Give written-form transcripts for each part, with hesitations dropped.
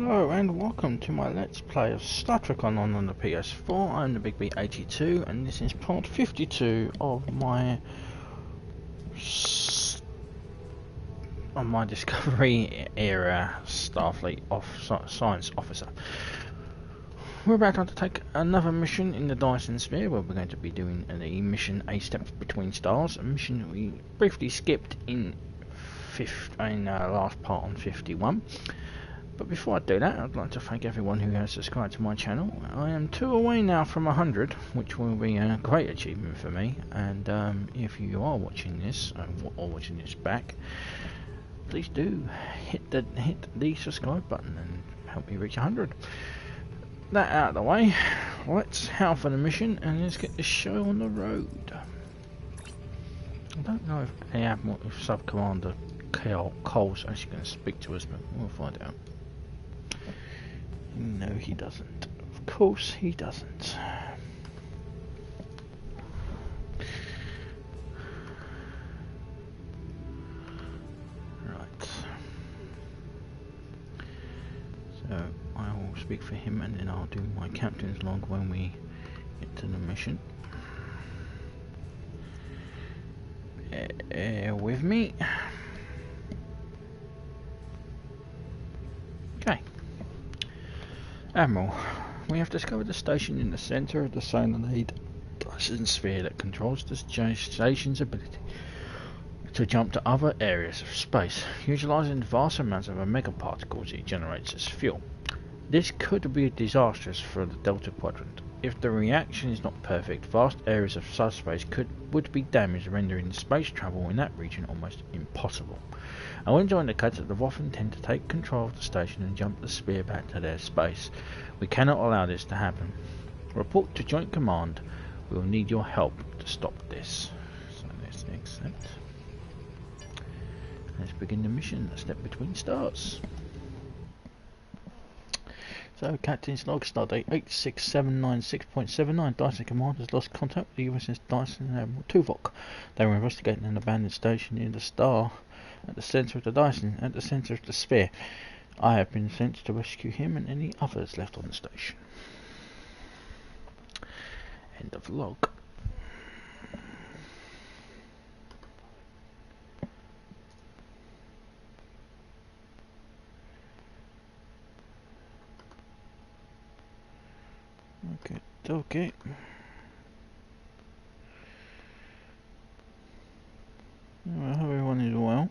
Hello and welcome to my Let's Play of Star Trek Online on the PS4. I'm the Big B82 and this is part 52 of my Discovery era Starfleet Science Officer. We're about to undertake another mission in the Dyson Sphere where we're going to be doing the mission A Step Between Stars, a mission we briefly skipped in last part on 51. But before I do that, I'd like to thank everyone who has subscribed to my channel. I am 2 away now from 100, which will be a great achievement for me. And if you are watching this, or watching this back, please do hit the subscribe button and help me reach 100. That out of the way, let's head for the mission and let's get this show on the road. I don't know if the Admiral, if Sub Commander Cole's actually going to speak to us, but we'll find out. No, he doesn't. Of course he doesn't. Right. So I will speak for him and then I'll do my captain's log when we get to the mission. Bear with me. Okay. Admiral, we have discovered a station in the centre of the solenoid Dyson sphere that controls the station's ability to jump to other areas of space, utilising vast amounts of omega particles it generates as fuel. This could be disastrous for the Delta Quadrant. If the reaction is not perfect, vast areas of subspace would be damaged, rendering space travel in that region almost impossible. I want to indicate that the Voth intend to take control of the station and jump the sphere back to their space. We cannot allow this to happen. Report to Joint Command. We will need your help to stop this. So let's accept. Let's begin the mission, A Step Between Stars. So, Captain's log, Stardate 86796.79. Dyson Command has lost contact with the USS Dyson Admiral Tuvok. They were investigating an abandoned station near the star at the centre of the Dyson, at the centre of the sphere. I have been sent to rescue him and any others left on the station. End of log. Okay. Well, I hope everyone is well.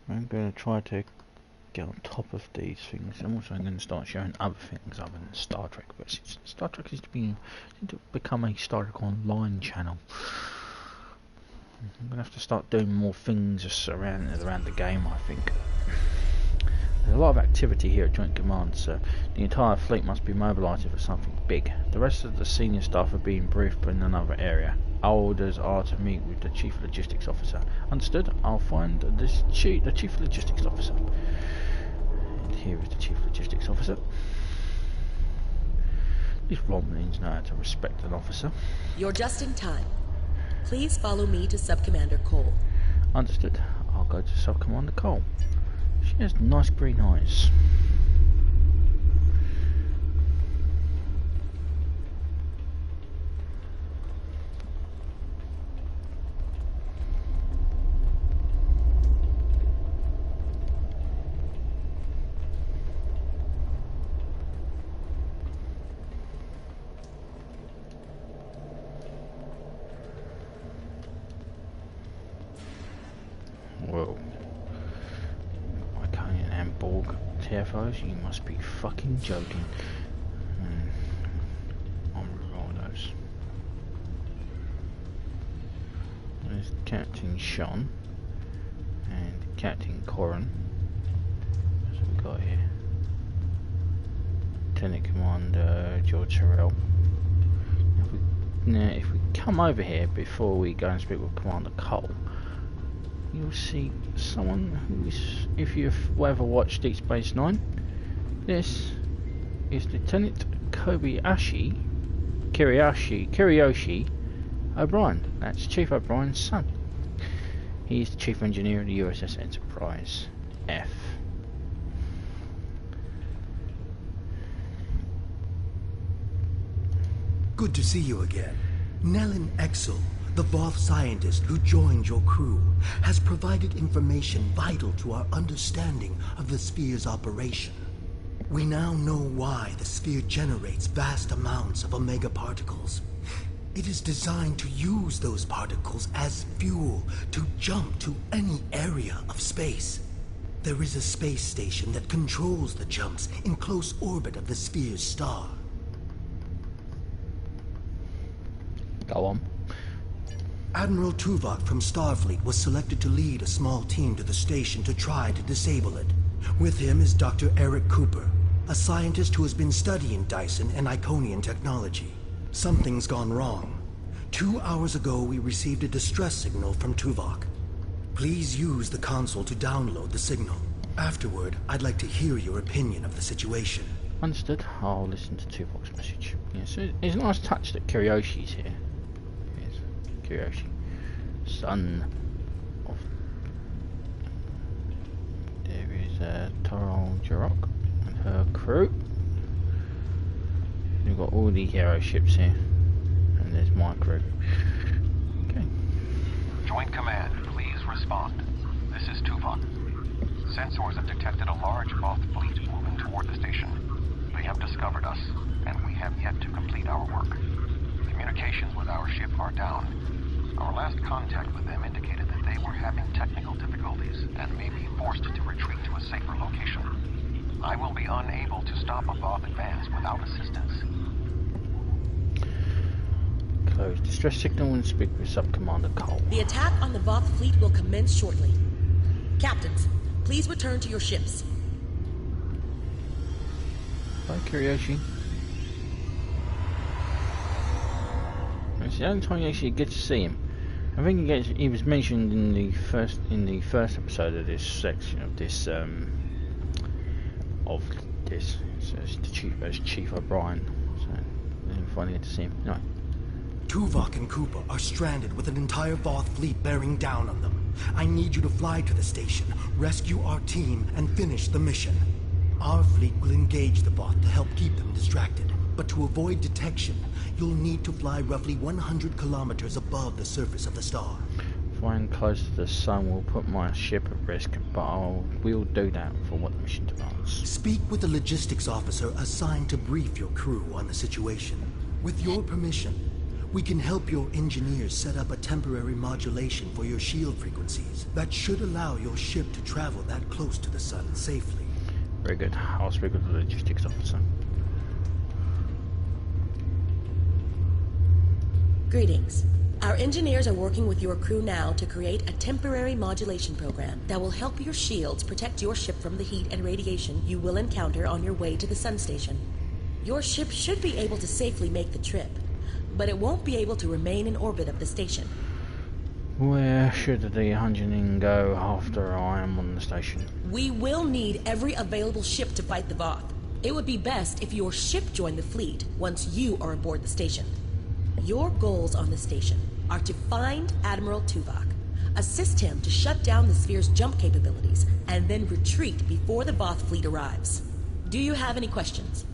I'm going to try to get on top of these things. I'm also going to start showing other things other than Star Trek. But Star Trek seems to become a Star Trek Online channel. I'm going to have to start doing more things just around the game, I think. There's a lot of activity here at Joint Command, so the entire fleet must be mobilised for something big. The rest of the senior staff are being briefed in another area. Our orders are to meet with the Chief Logistics Officer. Understood? I'll find the Chief Logistics Officer. And here is the Chief Logistics Officer. These Romulans know how to respect an officer. You're just in time. Please follow me to Sub-Commander Cole. Understood. I'll go to Sub-Commander Cole. She has nice green eyes. Whoa. TFOs, you must be fucking joking. On those. There's Captain Sean and Captain Corin. That's what we got here. Lieutenant Commander George Harrell. If we come over here before we go and speak with Commander Cole, you'll see someone who is, if you've ever watched Deep Space Nine, this is Lieutenant Kiriyoshi O'Brien. That's Chief O'Brien's son. He's the Chief Engineer of the USS Enterprise F. Good to see you again. Nellin Exel, the Voth scientist who joined your crew, has provided information vital to our understanding of the sphere's operation. We now know why the sphere generates vast amounts of omega particles. It is designed to use those particles as fuel to jump to any area of space. There is a space station that controls the jumps in close orbit of the sphere's star. Go on. Admiral Tuvok from Starfleet was selected to lead a small team to the station to try to disable it. With him is Dr. Eric Cooper, a scientist who has been studying Dyson and Iconian technology. Something's gone wrong. 2 hours ago, we received a distress signal from Tuvok. Please use the console to download the signal. Afterward, I'd like to hear your opinion of the situation. Understood. I'll listen to Tuvok's message. Yes, it's a nice touch that Kiryoshi's here. Yes, Kiryoshi, son of... There is Taral Jarok and her crew. We've got all the hero ships here. And there's my crew. Okay. Joint Command, please respond. This is Tuvok. Sensors have detected a large Voth fleet moving toward the station. They have discovered us, and we have yet to complete our work. Communications with our ship are down. Our last contact with them indicated that they were having technical difficulties and may be forced to retreat to a safer location. I will be unable to stop a Voth advance without assistance. Close distress signal and speak with Sub-Commander Cole. The attack on the Voth fleet will commence shortly. Captains, please return to your ships. Bye, Kiryoshi. It's the only time you actually get to see him. I think he was mentioned in the first episode of this section of this So it's the Chief O'Brien. So I didn't finally get to see him. No. Tuvok and Cooper are stranded with an entire Voth fleet bearing down on them. I need you to fly to the station, rescue our team, and finish the mission. Our fleet will engage the Voth to help keep them distracted. But to avoid detection, you'll need to fly roughly 100 kilometers above the surface of the star. Flying close to the sun will put my ship at risk, but we'll do that for what the mission demands. Speak with the logistics officer assigned to brief your crew on the situation. With your permission, we can help your engineers set up a temporary modulation for your shield frequencies that should allow your ship to travel that close to the sun safely. Very good. I'll speak with the logistics officer. Greetings. Our engineers are working with your crew now to create a temporary modulation program that will help your shields protect your ship from the heat and radiation you will encounter on your way to the sun station. Your ship should be able to safely make the trip, but it won't be able to remain in orbit of the station. Where should the Hungening go after I am on the station? We will need every available ship to fight the Voth. It would be best if your ship joined the fleet once you are aboard the station. Your goals on the station are to find Admiral Tuvok, assist him to shut down the sphere's jump capabilities, and then retreat before the Voth fleet arrives. Do you have any questions?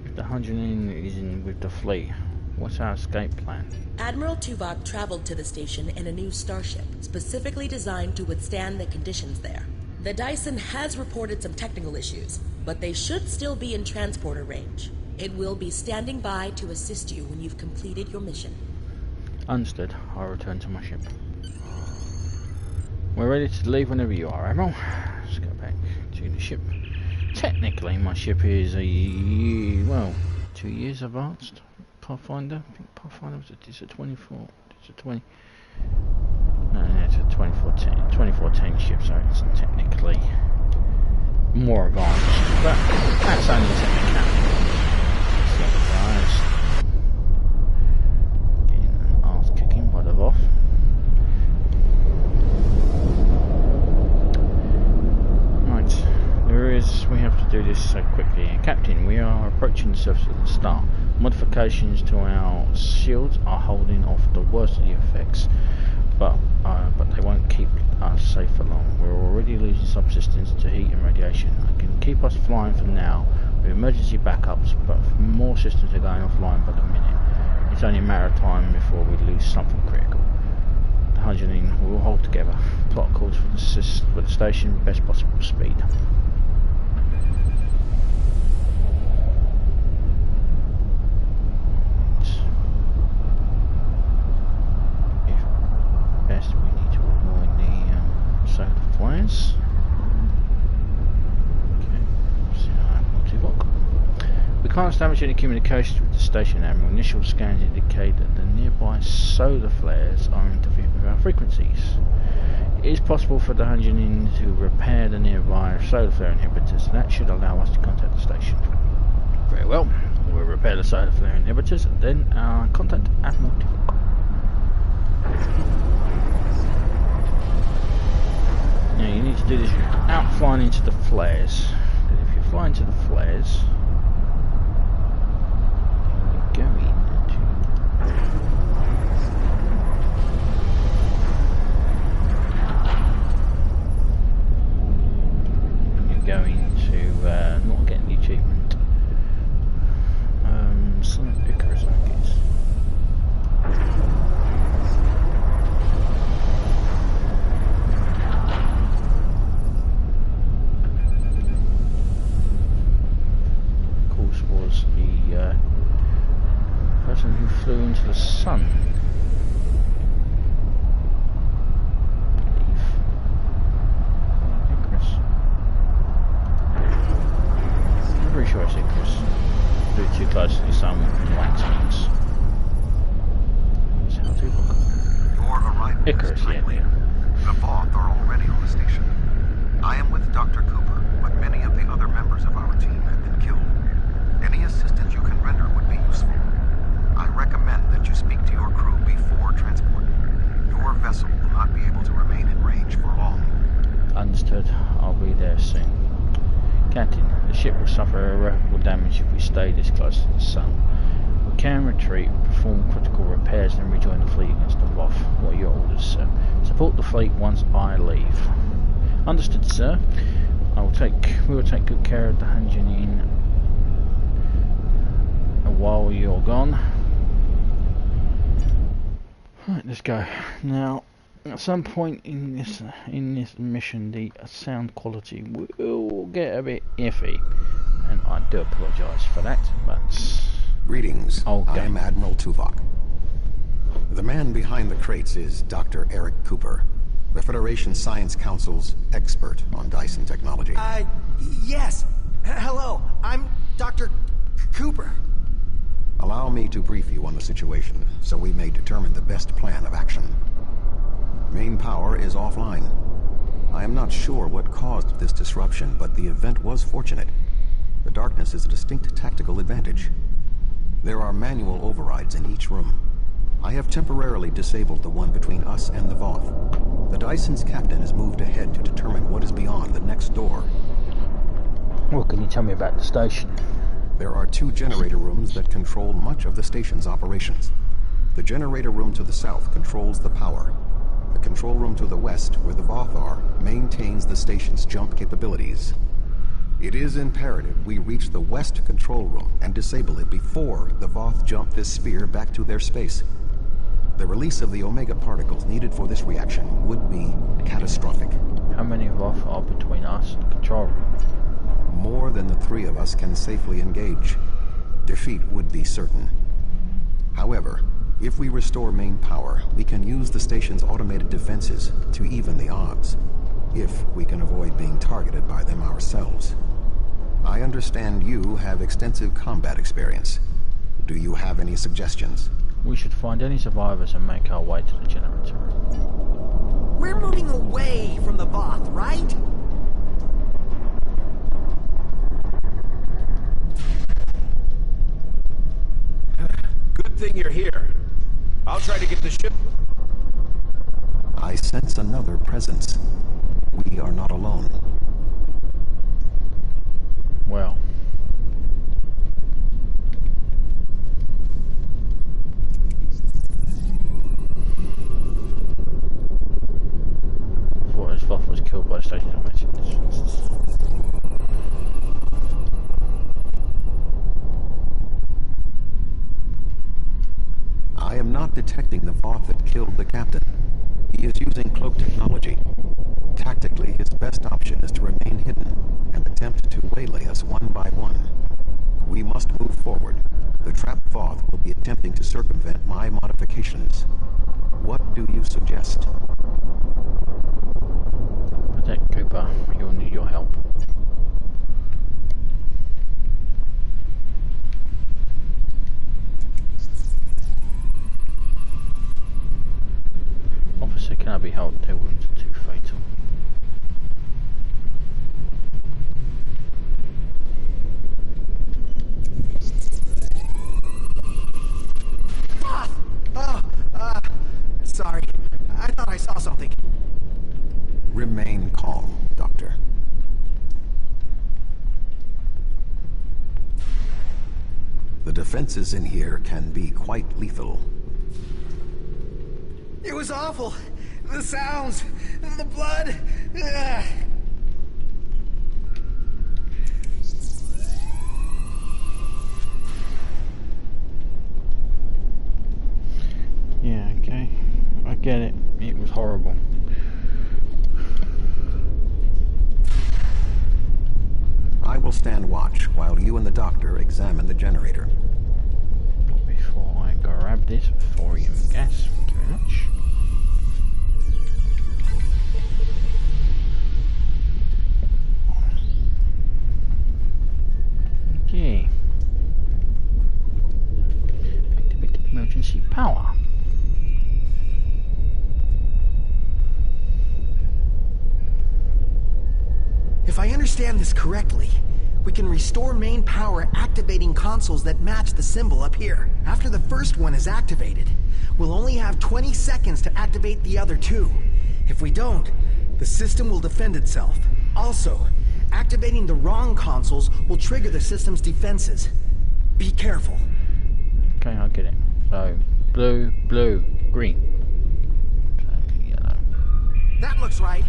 If the Hungening is in with the fleet, what's our escape plan? Admiral Tuvok traveled to the station in a new starship, specifically designed to withstand the conditions there. The Dyson has reported some technical issues, but they should still be in transporter range. It will be standing by to assist you when you've completed your mission. Understood. I'll return to my ship. We're ready to leave whenever you are, Admiral. Let's go back to the ship. Technically, my ship is 2 years advanced. Pathfinder. I think Pathfinder it's a 24. It's a 20. No, it's a 2014 ship, so it's technically more advanced. But that's only technicality. Guys, getting an arse kicking by the Voth. Right, we have to do this so quickly. Captain, we are approaching the surface of the star. Modifications to our shields are holding off the worst of the effects, but they won't keep us safe for long. We're already losing subsystems to heat and radiation. I can keep us flying for now with emergency backups, but more systems are going offline by the minute. It's only a matter of time before we lose something critical. The Hungening will all hold together. Plot calls for the station best possible speed. If best, we need to avoid the solar flares. Okay, so Tuvok. We can't establish any communication with the station, Admiral. Initial scans indicate that the nearby solar flares are interfering with our frequencies. It is possible for the Hungening to repair the nearby solar flare inhibitors, and that should allow us to contact the station. Very well, we'll repair the solar flare inhibitors and then contact Admiral Tuvok. Now you need to do this without flying into the flares. If you fly into the flares, you're going to not get the achievement. Some Icarus, I guess. Of course, was the person who flew into the sun. Pretty sure it's Icarus. Flew too close to the sun and wax wings. That's how Tuvok. Your arrival Icarus, is timely. yeah. The Voth are already on the station. I am with Dr. Cooper, but many of the other members of our team have been killed. Any assistance you can render would be useful. I recommend that you speak to your crew before transport. Your vessel will not be able to remain in range for long. Understood. I'll be there soon. Captain, the ship will suffer irreparable damage if we stay this close to the sun. We can retreat, perform critical repairs, and rejoin the fleet against the Voth. What are your orders, sir? Support the fleet once I leave. Understood, sir. We will take good care of the Hungening while you're gone. Right, let's go. Now, at some point in this mission, the sound quality will get a bit iffy, and I do apologise for that. But greetings. Okay. I am Admiral Tuvok. The man behind the crates is Dr. Eric Cooper, the Federation Science Council's expert on Dyson technology. Yes. Hello, I'm Dr. Cooper. Allow me to brief you on the situation, so we may determine the best plan of action. Main power is offline. I am not sure what caused this disruption, but the event was fortunate. The darkness is a distinct tactical advantage. There are manual overrides in each room. I have temporarily disabled the one between us and the Voth. The Dyson's captain has moved ahead to determine what is beyond the next door. what can you tell me about the station? There are 2 generator rooms that control much of the station's operations. The generator room to the south controls the power. The control room to the west, where the Voth are, maintains the station's jump capabilities. It is imperative we reach the west control room and disable it before the Voth jump this sphere back to their space. The release of the Omega particles needed for this reaction would be catastrophic. How many Voth are between us and the control room? More than the 3 of us can safely engage. Defeat would be certain. However, if we restore main power, we can use the station's automated defenses to even the odds, if we can avoid being targeted by them ourselves. I understand you have extensive combat experience. Do you have any suggestions? We should find any survivors and make our way to the generator room. We're moving away from the Voth, right? Good thing you're here. I'll try to get the ship. I sense another presence. We are not alone. Well. I thought his Voth was killed by the station automated. Voth that killed the captain. He is using cloak technology. Tactically, his best option is to remain hidden and attempt to waylay us one by one. We must move forward. The trapped Voth will be attempting to circumvent my modifications. What do you suggest? Protect Cooper. He'll need your help. Officer cannot be helped. Their wounds are too fatal. Sorry. I thought I saw something. Remain calm, Doctor. The defenses in here can be quite lethal. It was awful. The sounds, the blood. Ugh. Yeah, okay. I get it. It was horrible. I will stand watch while you and the doctor examine the generator. Before I grab this thorium gas, thank you very much. Okay. Activate emergency power. If I understand this correctly, we can restore main power activating consoles that match the symbol up here. After the first one is activated, we'll only have 20 seconds to activate the other two. If we don't, the system will defend itself. Also, activating the wrong consoles will trigger the system's defenses. Be careful. Okay, I get it. So, blue, blue, green. Okay, yellow. That looks right.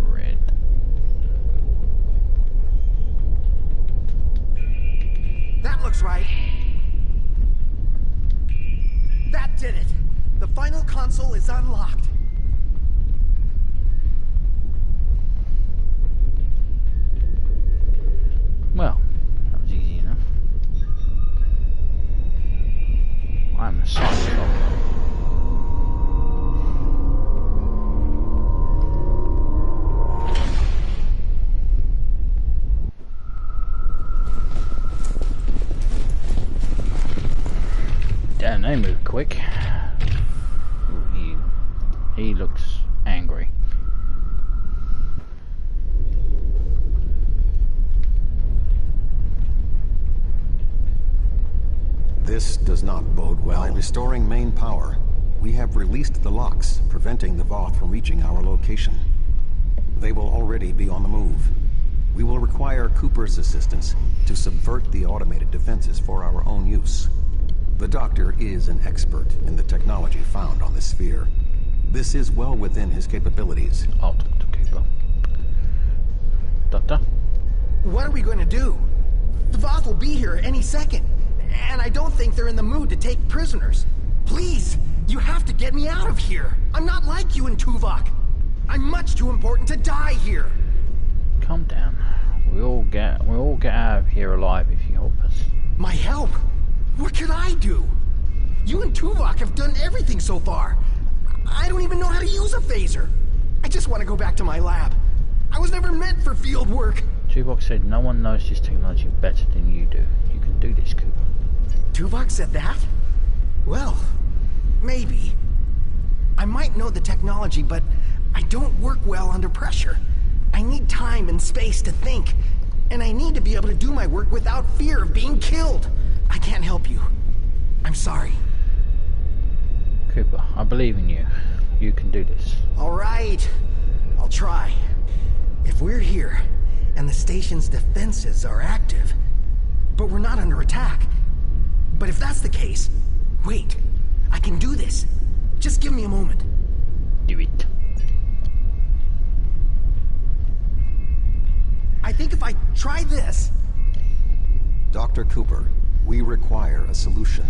Red. That looks right. That did it. The final console is unlocked. Well, that was easy enough. I'm a psycho. Damn, they move quick. Ooh, he looks angry. This does not bode well. By restoring main power, we have released the locks, preventing the Voth from reaching our location. They will already be on the move. We will require Cooper's assistance to subvert the automated defenses for our own use. The Doctor is an expert in the technology found on the sphere. This is well within his capabilities. I'll talk to Cooper. Doctor? What are we going to do? The Voth will be here any second. And I don't think they're in the mood to take prisoners. Please, you have to get me out of here. I'm not like you and Tuvok. I'm much too important to die here. Calm down. We'll all get out of here alive if you help us. My help? What could I do? You and Tuvok have done everything so far. I don't even know how to use a phaser. I just want to go back to my lab. I was never meant for field work. Tuvok said no one knows this technology better than you do. You can do this, Cooper. Tuvok said that? Well, maybe. I might know the technology, but I don't work well under pressure. I need time and space to think, and I need to be able to do my work without fear of being killed. I can't help you. I'm sorry. Cooper, I believe in you. You can do this. All right. I'll try. If we're here, and the station's defenses are active, but we're not under attack. But if that's the case, wait. I can do this. Just give me a moment. Do it. I think if I try this... Dr. Cooper, we require a solution.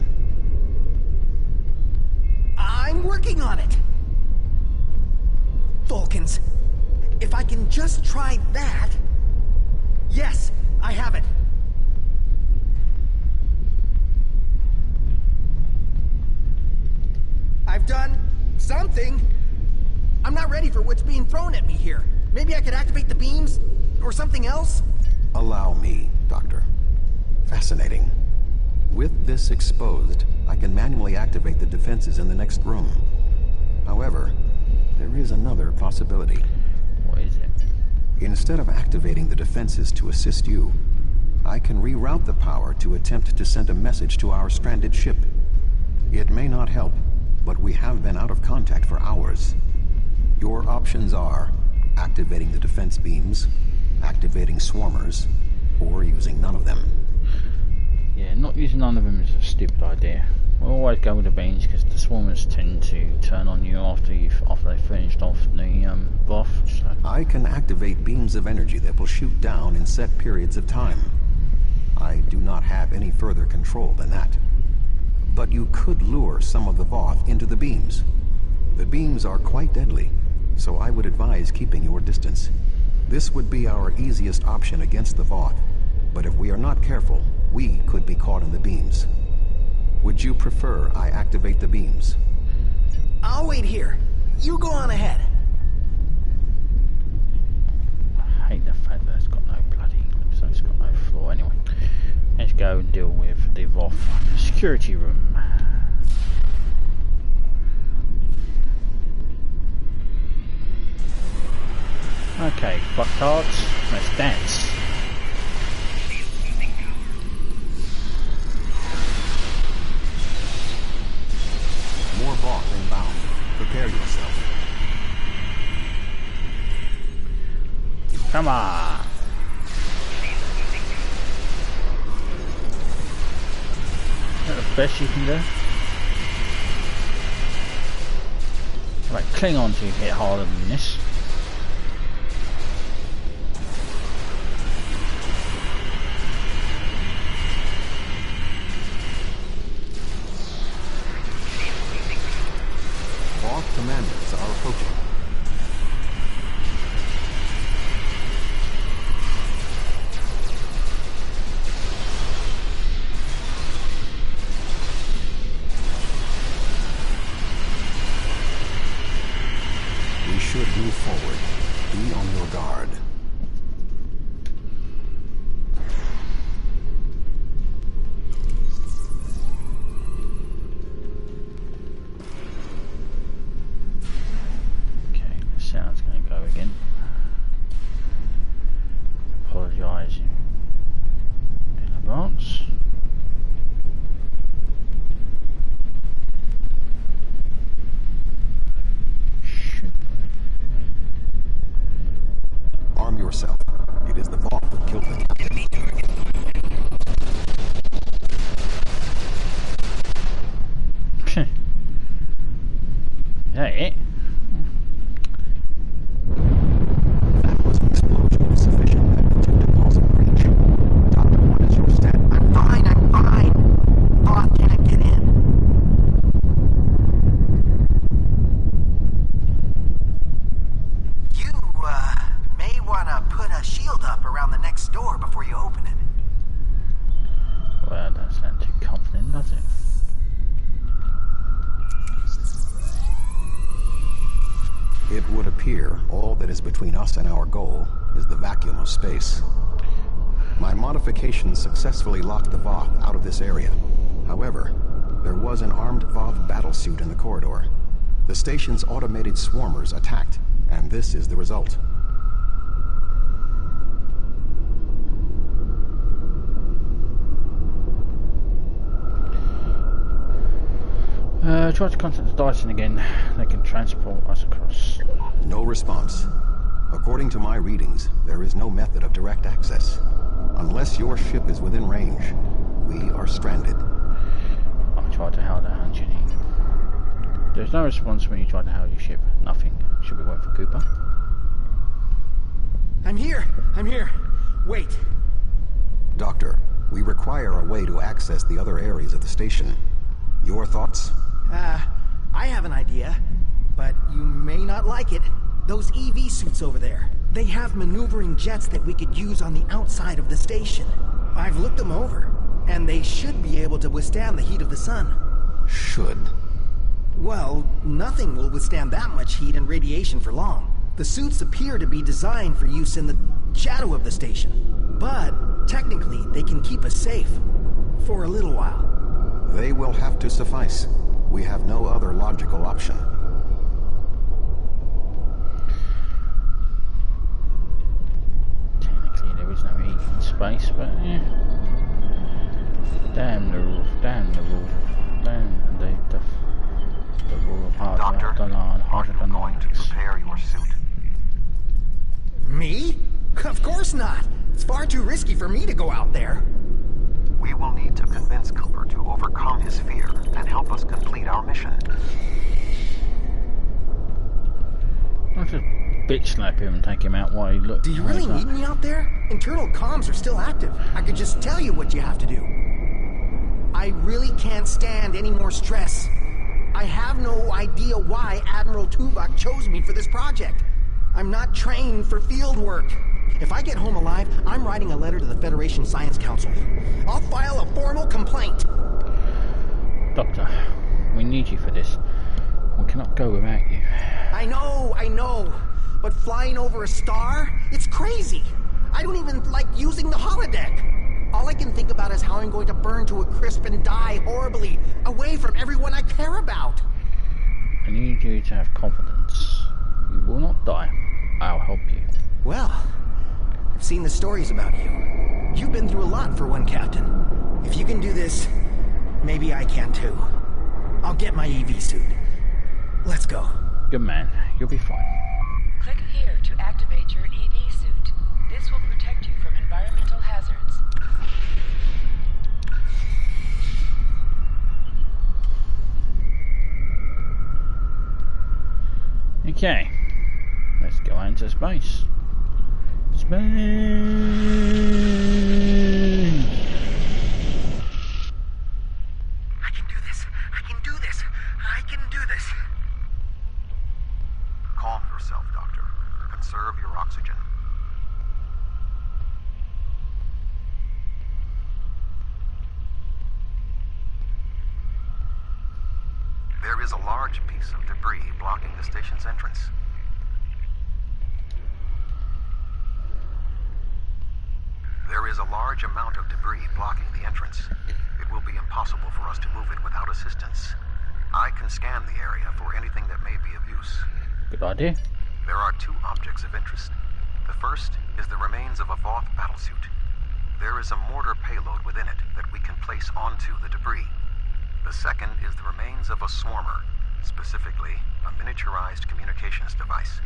working on it! Vulcans, if I can just try that... Yes, I have it. I've done something. I'm not ready for what's being thrown at me here. Maybe I could activate the beams or something else? Allow me, Doctor. Fascinating. With this exposed, I can manually activate the defenses in the next room. However, there is another possibility. What is it? Instead of activating the defenses to assist you, I can reroute the power to attempt to send a message to our stranded ship. It may not help, but we have been out of contact for hours. Your options are activating the defense beams, activating swarmers, or using none of them. Yeah, not using none of them is a stupid idea. We'll always go with the beams because the swarmers tend to turn on you after they've finished off the buff. So. I can activate beams of energy that will shoot down in set periods of time. I do not have any further control than that. But you could lure some of the Voth into the beams. The beams are quite deadly, so I would advise keeping your distance. This would be our easiest option against the Voth, but if we are not careful, we could be caught in the beams. Would you prefer I activate the beams? I'll wait here. You go on ahead. I hate the fact that it's got no bloody... so it's got no floor anyway. Let's go and deal with the Voth security room. Okay, fucktards, let's dance. More Voth inbound. Prepare yourself. Come on. Is that the best you can do? Right, Klingon to hit harder than this. Voth commanders are approaching. We should move forward. Be on your guard. Okay, the sound's going to go again. Apologise in advance. Arm yourself. It is the Voth that killed the captain. Is that it? That was an explosion of sufficient magnitude to cause a breach. Doctor, what is your stat? I'm fine. Voth can't get in. You, may want to put a shield up around the next door before you open it. Well, that doesn't sound too confident, does it? It would appear all that is between us and our goal is the vacuum of space. My modifications successfully locked the Voth out of this area. However, there was an armed Voth battlesuit in the corridor. The station's automated swarmers attacked, and this is the result. Try to contact the Dyson again. They can transport us across. No response. According to my readings, there is no method of direct access. Unless your ship is within range, we are stranded. I tried to hail the engineer. There's no response when you try to hail your ship. Nothing. Should we wait for Cooper? I'm here. Wait. Doctor, we require a way to access the other areas of the station. Your thoughts? I have have an idea, but you may not like it. Those EV suits over there, they have maneuvering jets that we could use on the outside of the station. I've looked them over, and they should be able to withstand the heat of the sun. Should. Well, nothing will withstand that much heat and radiation for long. The suits appear to be designed for use in the shadow of the station. But, technically, they can keep us safe. For a little while. They will have to suffice. We have no other logical option. Technically, there is no heat in space, but yeah. Damn the rule, damn the rule, damn the rule of hard Doctor, are you going to prepare your suit? Me? Of course not. It's far too risky for me to go out there. We will need to convince Cooper to overcome his fear and help us complete our mission. I'll just bitch slap him and take him out while he looks. Do you really need me out there? Internal comms are still active. I could just tell you what you have to do. I really can't stand any more stress. I have no idea why Admiral Tuvok chose me for this project. I'm not trained for field work. If I get home alive, I'm writing a letter to the Federation Science Council. I'll file a formal complaint. Doctor, we need you for this. We cannot go without you. I know. But flying over a star? It's crazy. I don't even like using the holodeck. All I can think about is how I'm going to burn to a crisp and die horribly, away from everyone I care about. I need you to have confidence. You will not die. I'll help you. Well, I've seen the stories about you. You've been through a lot for one captain. If you can do this, maybe I can too. I'll get my EV suit. Let's go. Good man. You'll be fine. Click here to activate your EV suit. This will protect you from environmental hazards. Okay. Let's go out into space. Space! I can do this. I can do this. I can do this. Calm yourself, Doctor. Conserve your oxygen. There is a large piece of debris blocking the station's entrance. There is a large amount of debris blocking the entrance. It will be impossible for us to move it without assistance. I can scan the area for anything that may be of use. Good idea. There are two objects of interest. The first is the remains of a Voth battlesuit. There is a mortar payload within it that we can place onto the debris. The second is the remains of a swarmer, specifically a miniaturized communications device.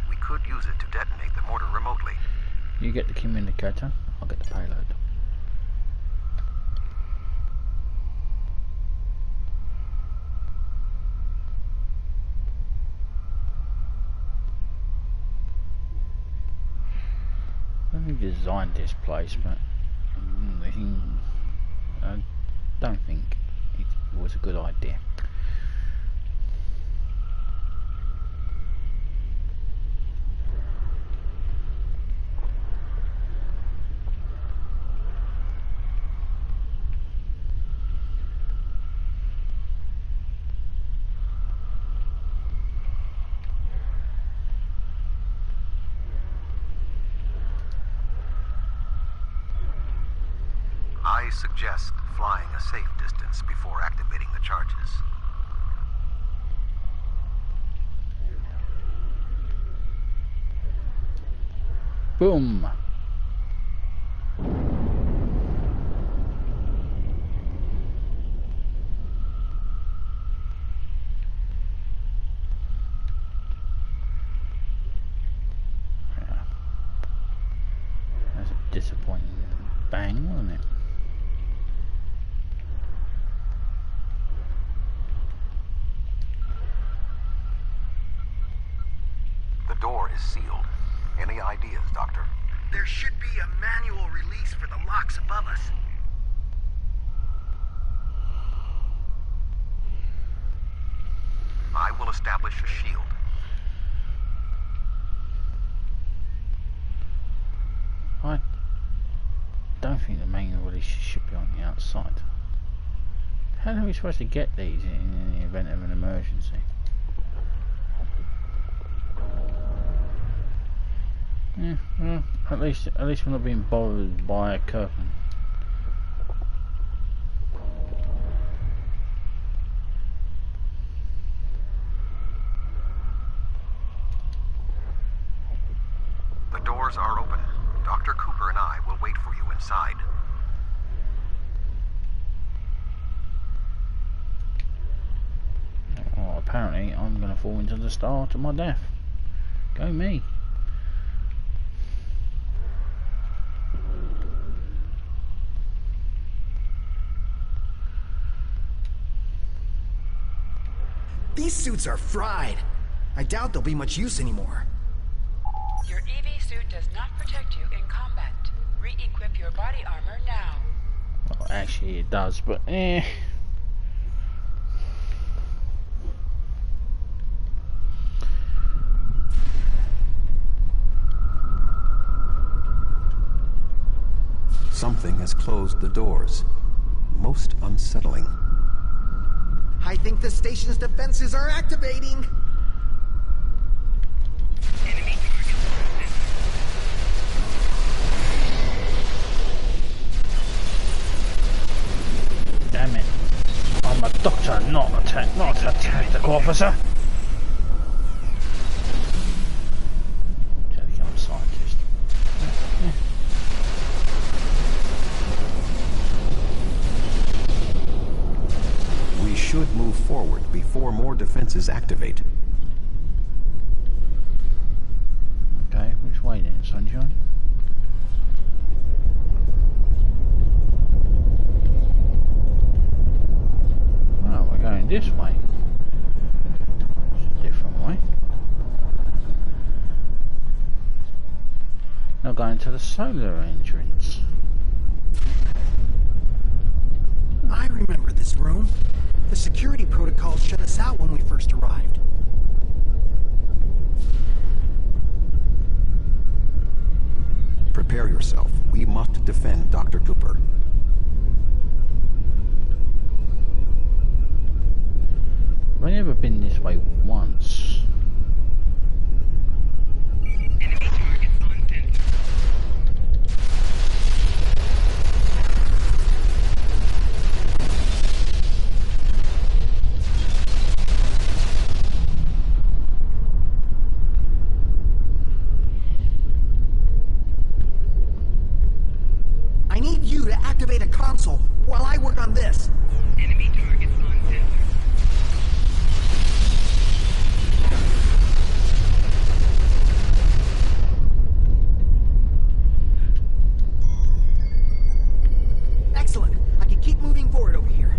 We could use it to detonate the mortar remotely. You get the communicator, I'll get the payload. They designed this place, but I don't think it was a good idea. I suggest flying a safe distance before activating the charges. Boom! Yeah. That's a disappointing bang, wasn't it? The door is sealed. Any ideas, Doctor? There should be a manual release for the locks above us. I will establish a shield. I don't think the main release should be on the outside. How are we supposed to get these in the event of an emergency? Yeah, well, at least we're not being bothered by a curtain. The doors are open. Dr. Cooper and I will wait for you inside. Well, apparently I'm going to fall into the star to my death. Go me. These suits are fried. I doubt they'll be much use anymore. Your EV suit does not protect you in combat. Re-equip your body armor now. Well, actually it does, but eh. Something has closed the doors. Most unsettling. I think the station's defenses are activating. Damn it. I'm a doctor, not a tactical officer. I'm a scientist. Yeah. We should move forward before more defenses activate. Okay, which way then, sunshine? Oh, we're going this way. It's a different way. Now going to the solar entrance. I remember this room. The security protocols shut us out when we first arrived. Prepare yourself. We must defend Dr. Cooper. I've only ever been this way once. I need you to activate a console while I work on this. Enemy targets on sensor. Excellent. I can keep moving forward over here.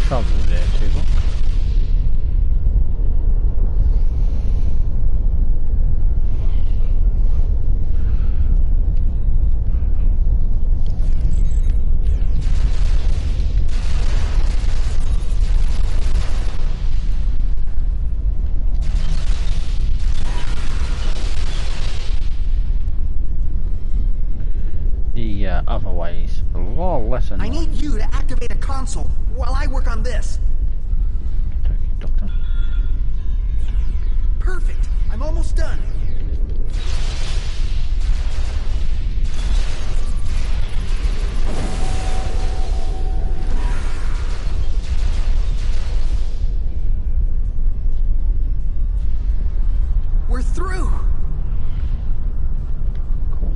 Trouble there, Tuvok. The other ways a lot less annoying. I need you to activate a console while I work on this. Doctor. Perfect. I'm almost done. We're through. Cool.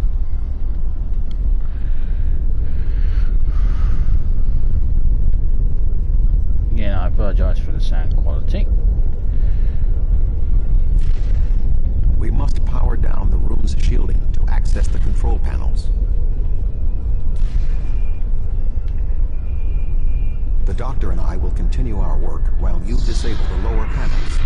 Again, I apologise for the sound quality. We must power down the room's shielding to access the control panels. The doctor and I will continue our work while you disable the lower panels.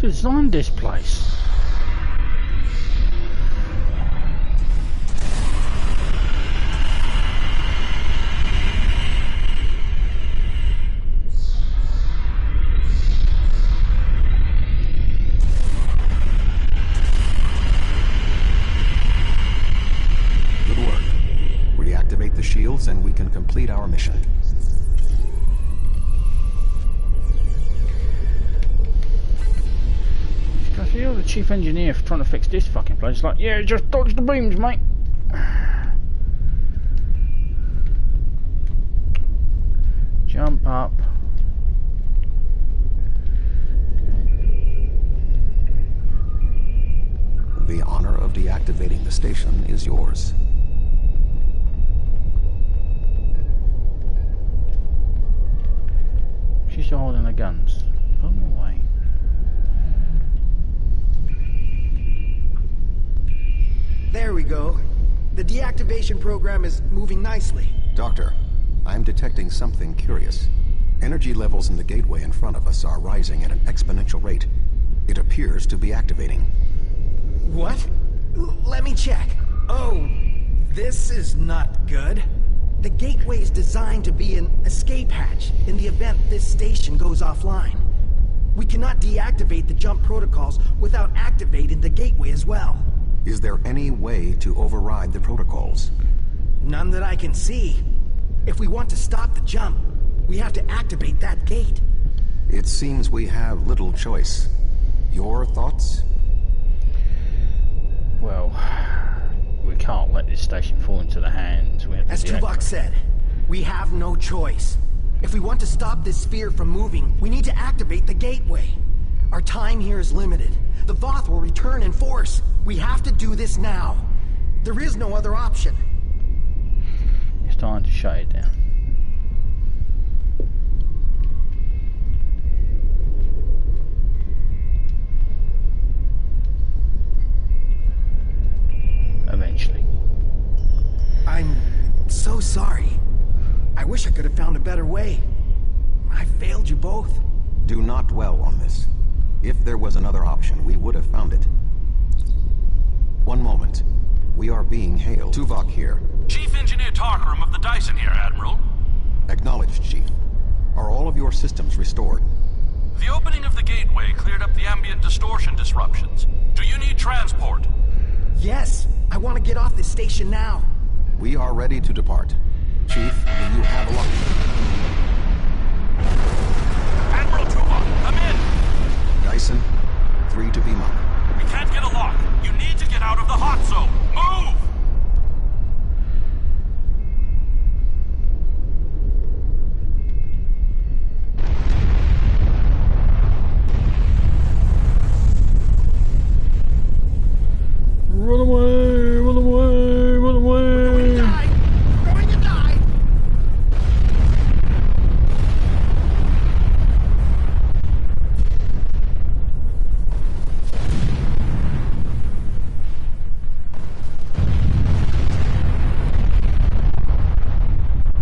designed this place? Good work. Reactivate the shields and we can complete our mission. You're the chief engineer for trying to fix this fucking place. Like, yeah, just dodge the beams, mate. Jump up. The honor of deactivating the station is yours. She's still holding the guns. Put them away. There we go. The deactivation program is moving nicely. Doctor, I'm detecting something curious. Energy levels in the gateway in front of us are rising at an exponential rate. It appears to be activating. What? Let me check. Oh, this is not good. The gateway is designed to be an escape hatch in the event this station goes offline. We cannot deactivate the jump protocols without activating the gateway as well. Is there any way to override the protocols? None that I can see. If we want to stop the jump, we have to activate that gate. It seems we have little choice. Your thoughts? Well, we can't let this station fall into the hands. We have to As Tuvok said, we have no choice. If we want to stop this sphere from moving, we need to activate the gateway. Our time here is limited. The Voth will return in force. We have to do this now. There is no other option. It's time to shut it down. Eventually. I'm so sorry. I wish I could have found a better way. I failed you both. Do not dwell on this. If there was another option, we would have found it. One moment. We are being hailed. Tuvok here. Chief Engineer Tarkram of the Dyson here, Admiral. Acknowledged, Chief. Are all of your systems restored? The opening of the gateway cleared up the ambient distortion disruptions. Do you need transport? Yes, I want to get off this station now. We are ready to depart. Chief, do you have a lock? Admiral Tuvok, come in! Dyson, 3 to be marked. We can't get a lock. You need to get out of the hot zone. Move! Run away! Run away! Run away! We're going to die! We're going to die!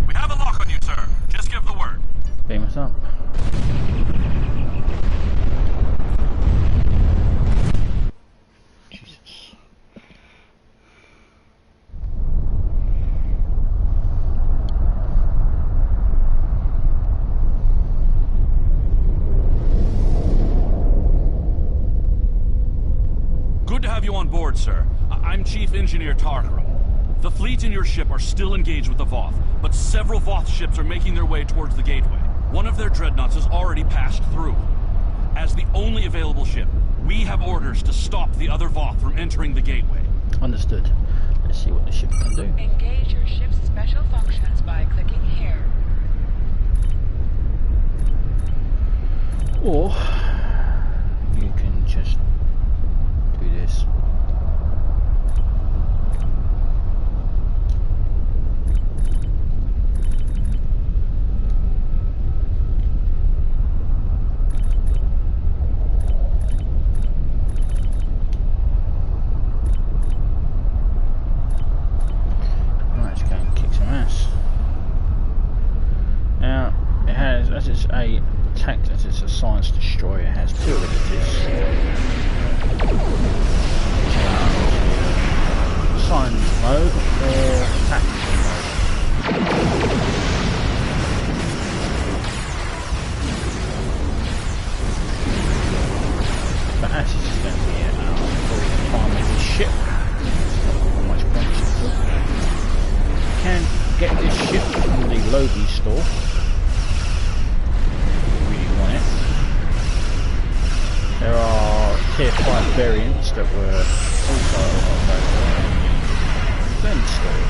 We have a lock on you, sir. Just give the word. Beam us up. Jesus. Good to have you on board, sir. I'm Chief Engineer Tarkram. The fleet and your ship are still engaged with the Voth, but several Voth ships are making their way towards the gateway. One of their dreadnoughts has already passed through. As the only available ship, we have orders to stop the other Voth from entering the gateway. Understood. Let's see what the ship can do. Engage your ship's special functions by clicking here. Or you can just do this. Right, it's going to kick some ass. Now, it has, as it's a science destroyer, it has two abilities. going to be all the time of the ship. Not much points to it. You can get this ship from the Logie store. If you really want it. There are tier 5 variants that were also available in the Glen store.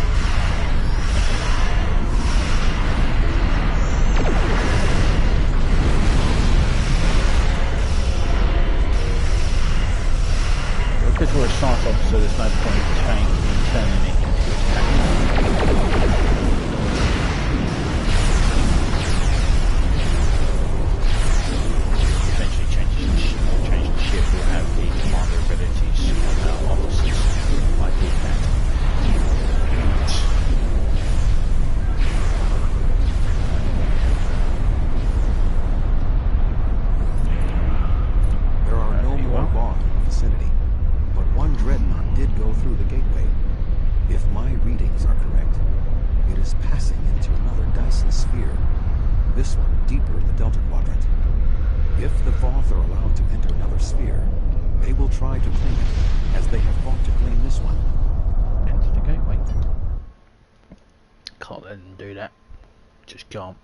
Because we're a science officer, there's no point in turning it into a tank. Eventually change the ship, we'll have the commander abilities of our officers. I did that. There are no more Voth in the vicinity. But one dreadnought did go through the gateway. If my readings are correct, it is passing into another Dyson sphere. This one deeper in the Delta Quadrant. If the Voth are allowed to enter another sphere, they will try to claim it, as they have fought to claim this one. Enter the gateway. Can't let them do that. Just can't.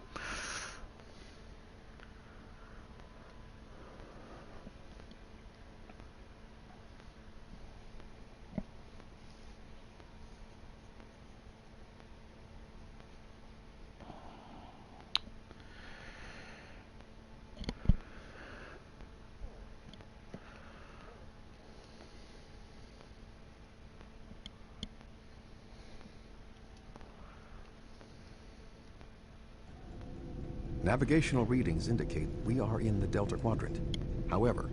Navigational readings indicate we are in the Delta Quadrant. However,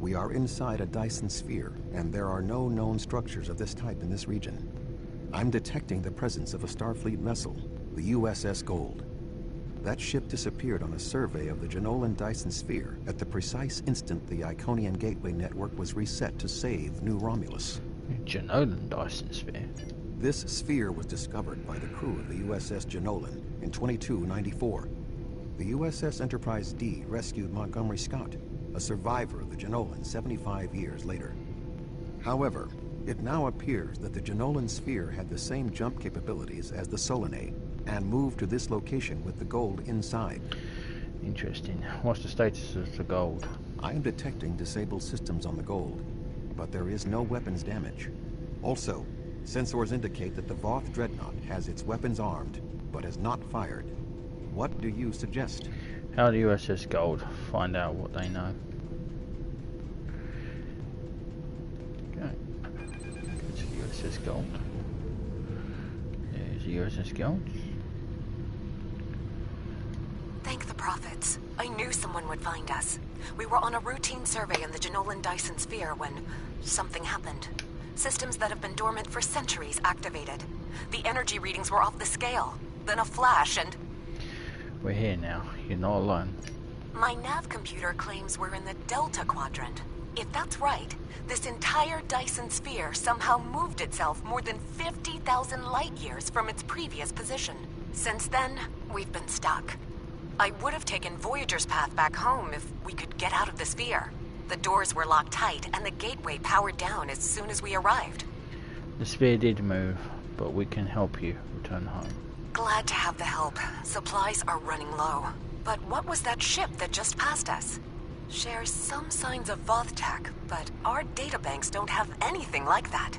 we are inside a Dyson sphere, and there are no known structures of this type in this region. I'm detecting the presence of a Starfleet vessel, the USS Gold. That ship disappeared on a survey of the Jenolan Dyson sphere at the precise instant the Iconian Gateway network was reset to save New Romulus. Jenolan Dyson sphere. This sphere was discovered by the crew of the USS Jenolan in 2294. The USS Enterprise D rescued Montgomery Scott, a survivor of the Jenolan 75 years later. However, it now appears that the Jenolan sphere had the same jump capabilities as the Solanae, and moved to this location with the Gold inside. Interesting. What's the status of the Gold? I am detecting disabled systems on the Gold, but there is no weapons damage. Also, sensors indicate that the Voth Dreadnought has its weapons armed, but has not fired. What do you suggest? How the USS Gold find out what they know. Okay. Go to USS Gold. There's USS Gold. Thank the prophets. I knew someone would find us. We were on a routine survey in the Jenolan Dyson sphere when something happened. Systems that have been dormant for centuries activated. The energy readings were off the scale. Then a flash and... We're here now. You're not alone. My nav computer claims we're in the Delta Quadrant. If that's right, this entire Dyson sphere somehow moved itself more than 50,000 light years from its previous position. Since then, we've been stuck. I would have taken Voyager's path back home if we could get out of the sphere. The doors were locked tight and the gateway powered down as soon as we arrived. The sphere did move, but we can help you return home. Glad to have the help. Supplies are running low. But what was that ship that just passed us? Shares some signs of Voth tech, but our databanks don't have anything like that.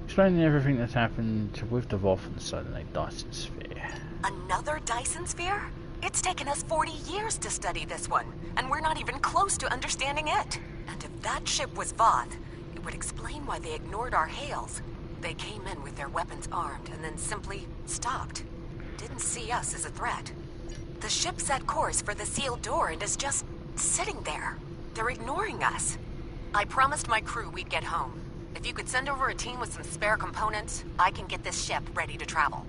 Explaining everything that's happened with the Voth and Stardate Dyson sphere. Another Dyson sphere? It's taken us 40 years to study this one, and we're not even close to understanding it. And if that ship was Voth, it would explain why they ignored our hails. They came in with their weapons armed and then simply stopped. Didn't see us as a threat. The ship set course for the sealed door and is just sitting there. They're ignoring us. I promised my crew we'd get home. If you could send over a team with some spare components, I can get this ship ready to travel.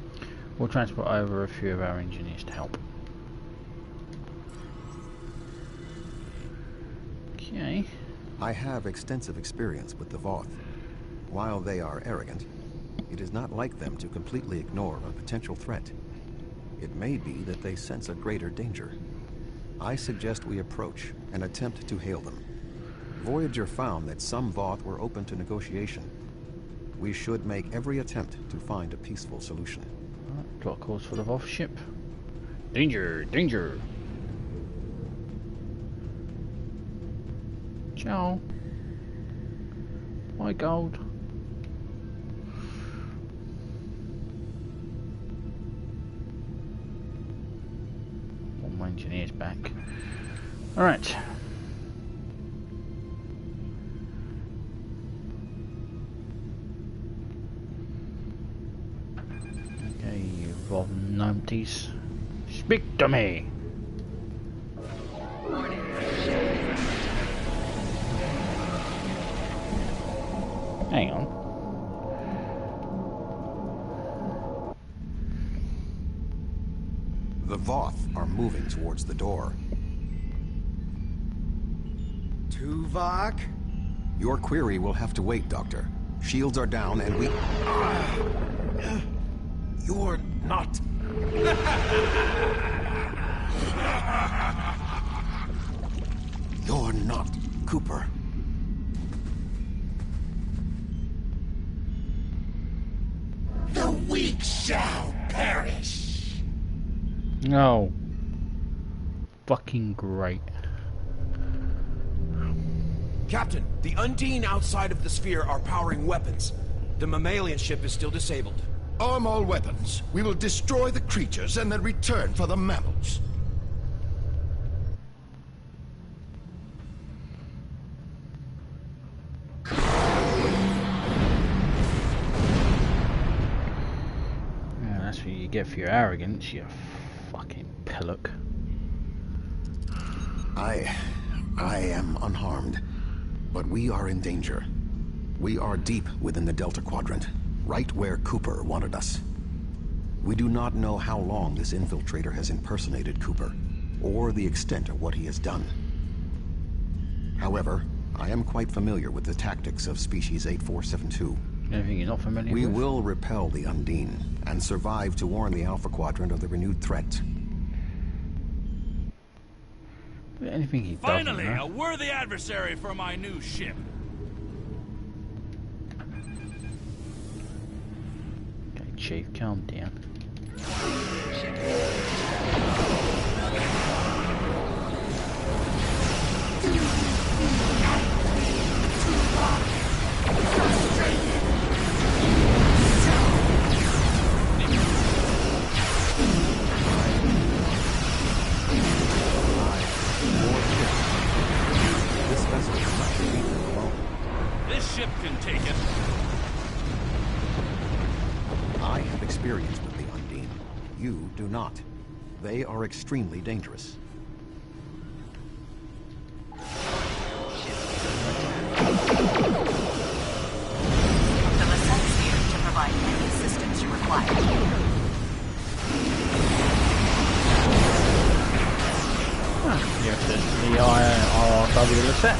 We'll transport over a few of our engineers to help. Okay. I have extensive experience with the Voth. While they are arrogant, it is not like them to completely ignore a potential threat. It may be that they sense a greater danger. I suggest we approach and attempt to hail them. Voyager found that some Voth were open to negotiation. We should make every attempt to find a peaceful solution. Plot calls for the Voth ship. Danger! Danger! Ciao. My gold. All my engineers back. Alright. Okay, you Voth numpties. Speak to me! Hang on. The Voth are moving towards the door. Tuvok? Your query will have to wait, Doctor. Shields are down and we... You're not... You're not Cooper. The weak shall perish. No. Fucking great. Captain, the Undine outside of the sphere are powering weapons. The mammalian ship is still disabled. Arm all weapons. We will destroy the creatures and then return for the mammals. Yeah, that's what you get for your arrogance, you fucking pillock. I am unharmed, but we are in danger. We are deep within the Delta Quadrant, right where Cooper wanted us. We do not know how long this infiltrator has impersonated Cooper, or the extent of what he has done. However, I am quite familiar with the tactics of Species 8472. Anything you're not familiar with? We will repel the Undine, and survive to warn the Alpha Quadrant of the renewed threat. Anything he does. Finally, a worthy adversary for my new ship. Okay, Chief, calm down. This vessel is not to leave them alone. This ship can take it. I have experience with the Undine. You do not. They are extremely dangerous. The Masset is here to provide any assistance you require. Yes, it's the IRW set.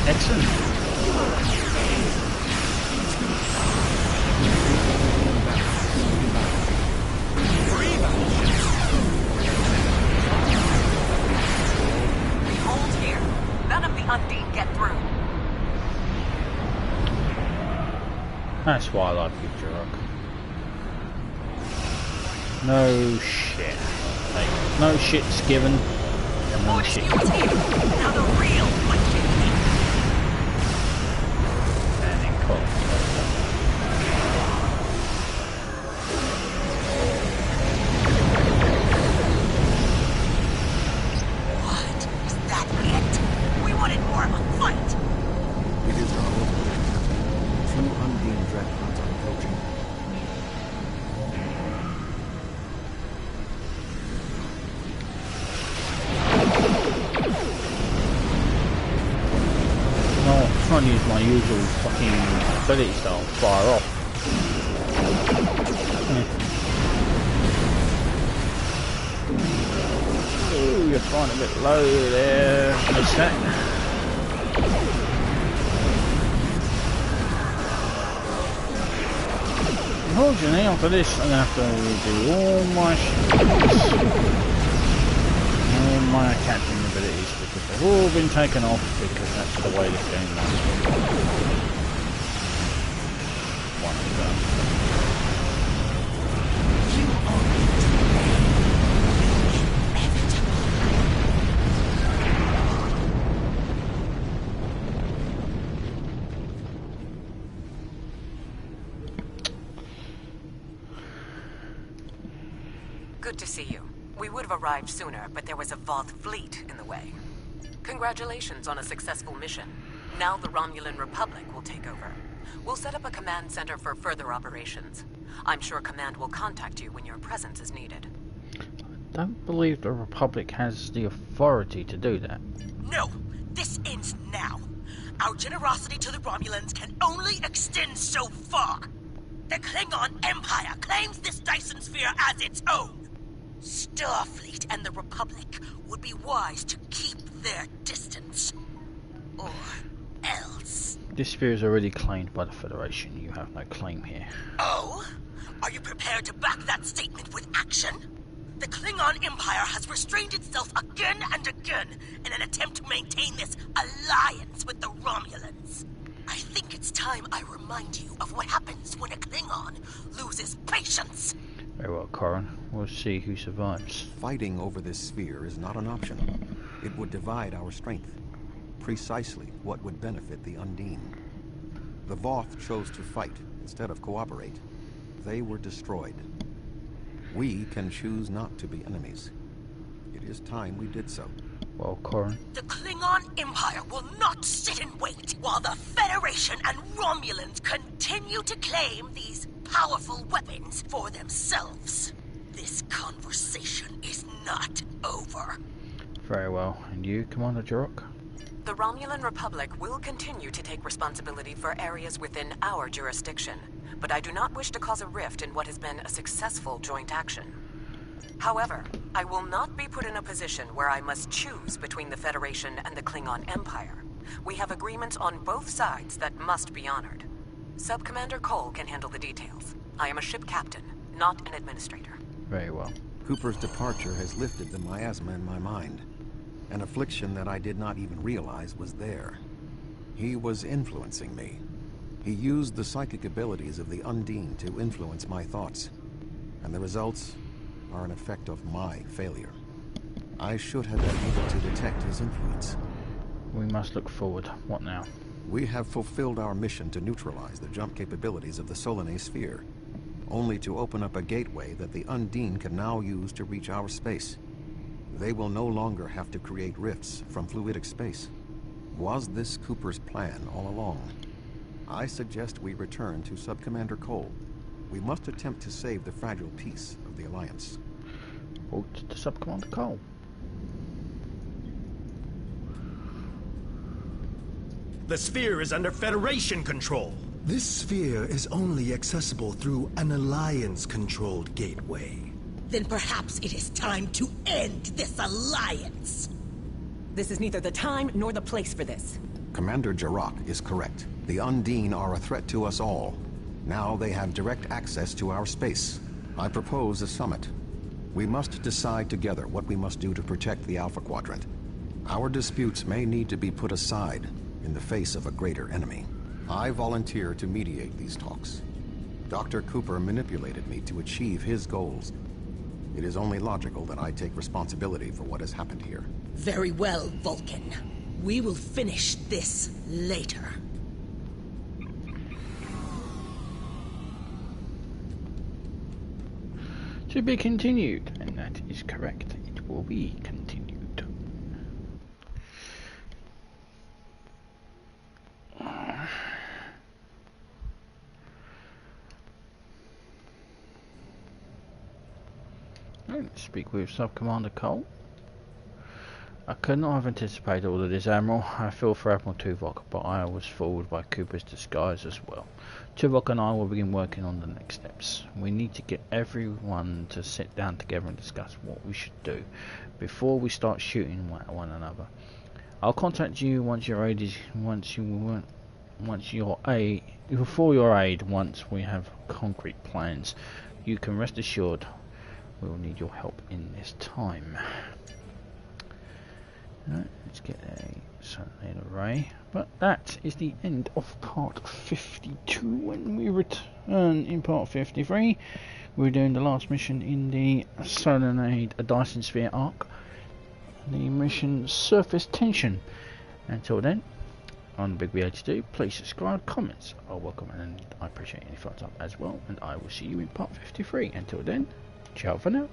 Excellent. We hold here. None of the Undine get through. That's why I like you, Tuvok. No shit. Like, no shit's given. No shit. Now the real question. And then cool. What? Is that it? We wanted more of a fight. It is not over. 2 Undine dreadnoughts are approaching. I'm trying to use my usual fucking ability style, fire off. Ooh, you're flying a bit low there. Missed that. Unfortunately, after this, I'm gonna have to redo all my shit. All my captain abilities because they've all been taken off because that's the way this game runs. One of them. Good to see you. We would have arrived sooner, but there was a Voth fleet in the way. Congratulations on a successful mission. Now the Romulan Republic will take over. We'll set up a command center for further operations. I'm sure Command will contact you when your presence is needed. I don't believe the Republic has the authority to do that. No! This ends now! Our generosity to the Romulans can only extend so far! The Klingon Empire claims this Dyson sphere as its own! Starfleet and the Republic would be wise to keep their distance. Or else. This sphere is already claimed by the Federation. You have no claim here. Oh? Are you prepared to back that statement with action? The Klingon Empire has restrained itself again and again in an attempt to maintain this alliance with the Romulans. I think it's time I remind you of what happens when a Klingon loses patience. Very well, Corin. We'll see who survives. Fighting over this sphere is not an option. It would divide our strength. Precisely what would benefit the Undine. The Voth chose to fight instead of cooperate. They were destroyed. We can choose not to be enemies. It is time we did so. Well, Corin. The Klingon Empire will not sit and wait while the Federation and Romulans continue to claim these powerful weapons for themselves. This conversation is not over. Very well. And you, Commander Jarok? The Romulan Republic will continue to take responsibility for areas within our jurisdiction, but I do not wish to cause a rift in what has been a successful joint action. However, I will not be put in a position where I must choose between the Federation and the Klingon Empire. We have agreements on both sides that must be honored. Sub-Commander Cole can handle the details. I am a ship captain, not an administrator. Very well. Cooper's departure has lifted the miasma in my mind. An affliction that I did not even realize was there. He was influencing me. He used the psychic abilities of the Undine to influence my thoughts. And the results are an effect of my failure. I should have been able to detect his influence. We must look forward. What now? We have fulfilled our mission to neutralize the jump capabilities of the Solanae sphere, only to open up a gateway that the Undine can now use to reach our space. They will no longer have to create rifts from fluidic space. Was this Cooper's plan all along? I suggest we return to Sub-Commander Cole. We must attempt to save the fragile peace of the Alliance. To Sub-Commander Cole. The sphere is under Federation control. This sphere is only accessible through an Alliance-controlled gateway. Then perhaps it is time to end this alliance. This is neither the time nor the place for this. Commander Jarok is correct. The Undine are a threat to us all. Now they have direct access to our space. I propose a summit. We must decide together what we must do to protect the Alpha Quadrant. Our disputes may need to be put aside in the face of a greater enemy. I volunteer to mediate these talks. Dr. Cooper manipulated me to achieve his goals. It is only logical that I take responsibility for what has happened here. Very well, Vulcan. We will finish this later. To be continued, and that is correct. It will be continued. Let's speak with Sub-Commander Cole. I could not have anticipated all of this, Admiral. I feel for Admiral Tuvok, but I was fooled by Cooper's disguise as well. Tuvok and I will begin working on the next steps. We need to get everyone to sit down together and discuss what we should do before we start shooting one another. I'll contact you once your aid is once we have concrete plans. You can rest assured we will need your help in this time. Let's get a solid array. But that is the end of part 52. When we return in part 53, we're doing the last mission in the Solenoid Dyson Sphere Arc, the mission Surface Tension. Until then, on the Big BH2, please subscribe, comments are welcome, and I appreciate any thumbs up as well, and I will see you in part 53. Until then, ciao for now.